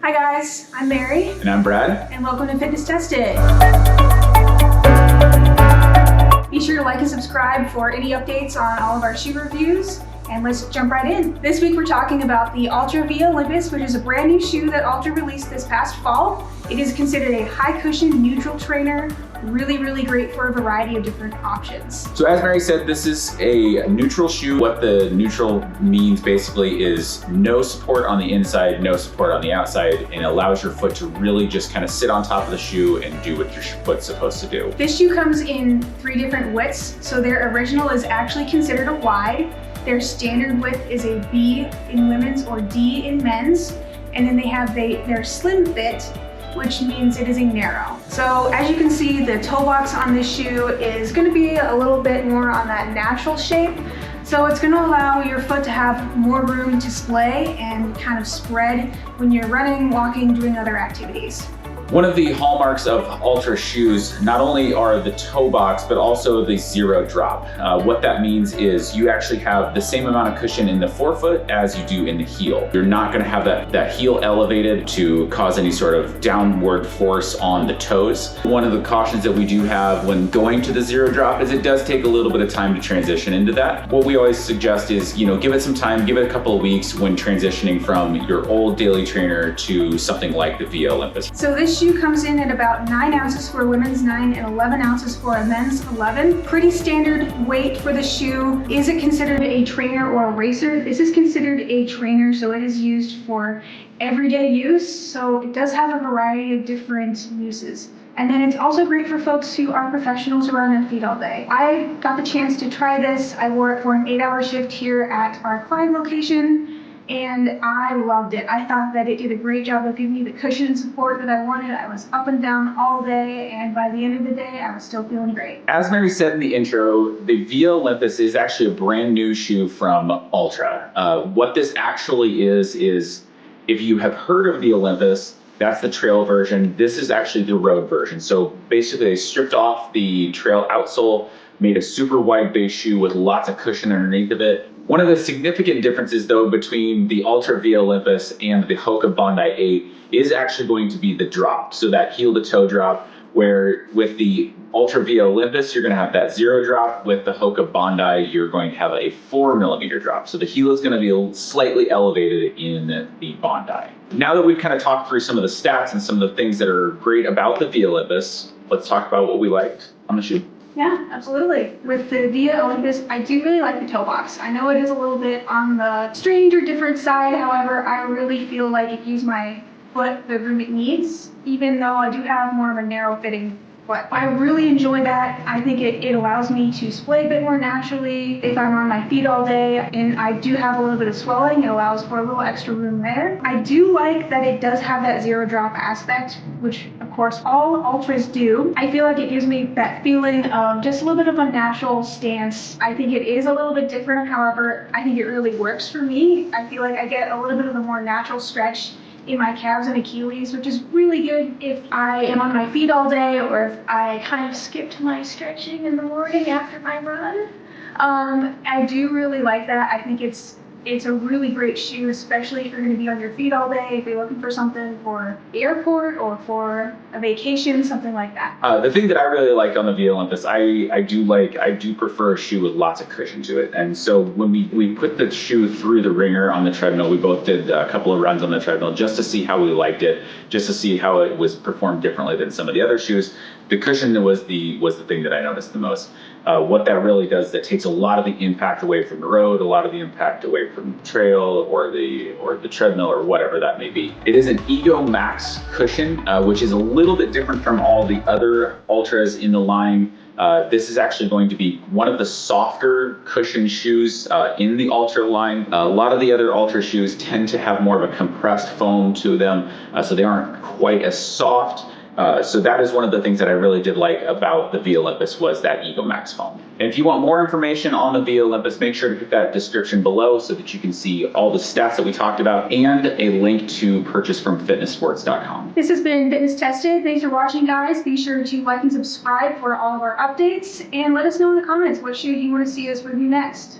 Hi guys, I'm Mary. And I'm Brad. And welcome to Fitness Tested. Be sure to like and subscribe for any updates on all of our shoe reviews. And let's jump right in. This week we're talking about the Altra Via Olympus, which is a brand new shoe that Altra released this past fall. It is considered a high cushion neutral trainer. Really great for a variety of different options. So as Mary said, this is a neutral shoe. What the neutral means basically is no support on the inside, no support on the outside, and allows your foot to really just kind of sit on top of the shoe and do what your foot's supposed to do. This shoe comes in 3 different widths. So their original is actually considered a wide. Their standard width is a B in women's or D in men's. And then they have their slim fit, which means it is a narrow. So as you can see, the toe box on this shoe is gonna be a little bit more on that natural shape. So it's gonna allow your foot to have more room to splay and kind of spread when you're running, walking, doing other activities. One of the hallmarks of Altra shoes not only are the toe box, but also the zero drop. What that means is you actually have the same amount of cushion in the forefoot as you do in the heel. You're not gonna have that heel elevated to cause any sort of downward force on the toes. One of the cautions that we do have when going to the zero drop is it does take a little bit of time to transition into that. What we always suggest is, give it some time, give it a couple of weeks when transitioning from your old daily trainer to something like the Via Olympus. So this shoe comes in at about 9 ounces for a women's 9 and 11 ounces for a men's 11. Pretty standard weight for the shoe. Is it considered a trainer or a racer? This is considered a trainer, so it is used for everyday use. So it does have a variety of different uses. And then it's also great for folks who are professionals who are on their feet all day. I got the chance to try this. I wore it for an 8-hour shift here at our Klein location. And I loved it. I thought that it did a great job of giving me the cushion and support that I wanted. I was up and down all day, and by the end of the day, I was still feeling great. As Mary said in the intro, the Via Olympus is actually a brand new shoe from Altra. What this actually is if you have heard of the Olympus, that's the trail version. This is actually the road version. So basically they stripped off the trail outsole, made a super wide base shoe with lots of cushion underneath of it. One of the significant differences though between the Altra Via Olympus and the Hoka Bondi 8 is actually going to be the drop. So that heel to toe drop, where with the Altra Via Olympus, you're gonna have that zero drop. With the Hoka Bondi, you're going to have a 4mm drop. So the heel is gonna be slightly elevated in the Bondi. Now that we've kind of talked through some of the stats and some of the things that are great about the Via Olympus, let's talk about what we liked on the shoe. Yeah, absolutely. With the Via Olympus, I do really like the toe box. I know it is a little bit on the strange or different side. However, I really feel like it gives my foot the room it needs, even though I do have more of a narrow fitting foot. I really enjoy that. I think it allows me to splay a bit more naturally if I'm on my feet all day, and I do have a little bit of swelling. It allows for a little extra room there. I do like that it does have that zero drop aspect, which of course all Altras do. I feel like it gives me that feeling of just a little bit of a natural stance. I think it is a little bit different. However, I think it really works for me. I feel like I get a little bit of a more natural stretch in my calves and Achilles, which is really good if I am on my feet all day or if I kind of skipped my stretching in the morning after my run. I do really like that. I think it's a really great shoe, especially if you're going to be on your feet all day, if you're looking for something for the airport or for a vacation, something like that. The thing that I really like on the Via Olympus, I do prefer a shoe with lots of cushion to it. And so when we put the shoe through the ringer on the treadmill, we both did a couple of runs on the treadmill just to see how we liked it, just to see how it was performed differently than some of the other shoes. The cushion was the thing that I noticed the most. What that really does, that takes a lot of the impact away from the road, a lot of the impact away from the trail or the treadmill or whatever that may be. It is an Ego Max cushion, which is a little bit different from all the other Altras in the line. This is actually going to be one of the softer cushion shoes in the Altra line. A lot of the other Altra shoes tend to have more of a compressed foam to them, so they aren't quite as soft. So that is one of the things that I really did like about the Via Olympus was that Ego Max foam. And if you want more information on the Via Olympus, make sure to hit that description below so that you can see all the stats that we talked about and a link to purchase from fitnessports.com. This has been Fitness Tested. Thanks for watching, guys. Be sure to like and subscribe for all of our updates, and let us know in the comments what shoe you want to see us review next.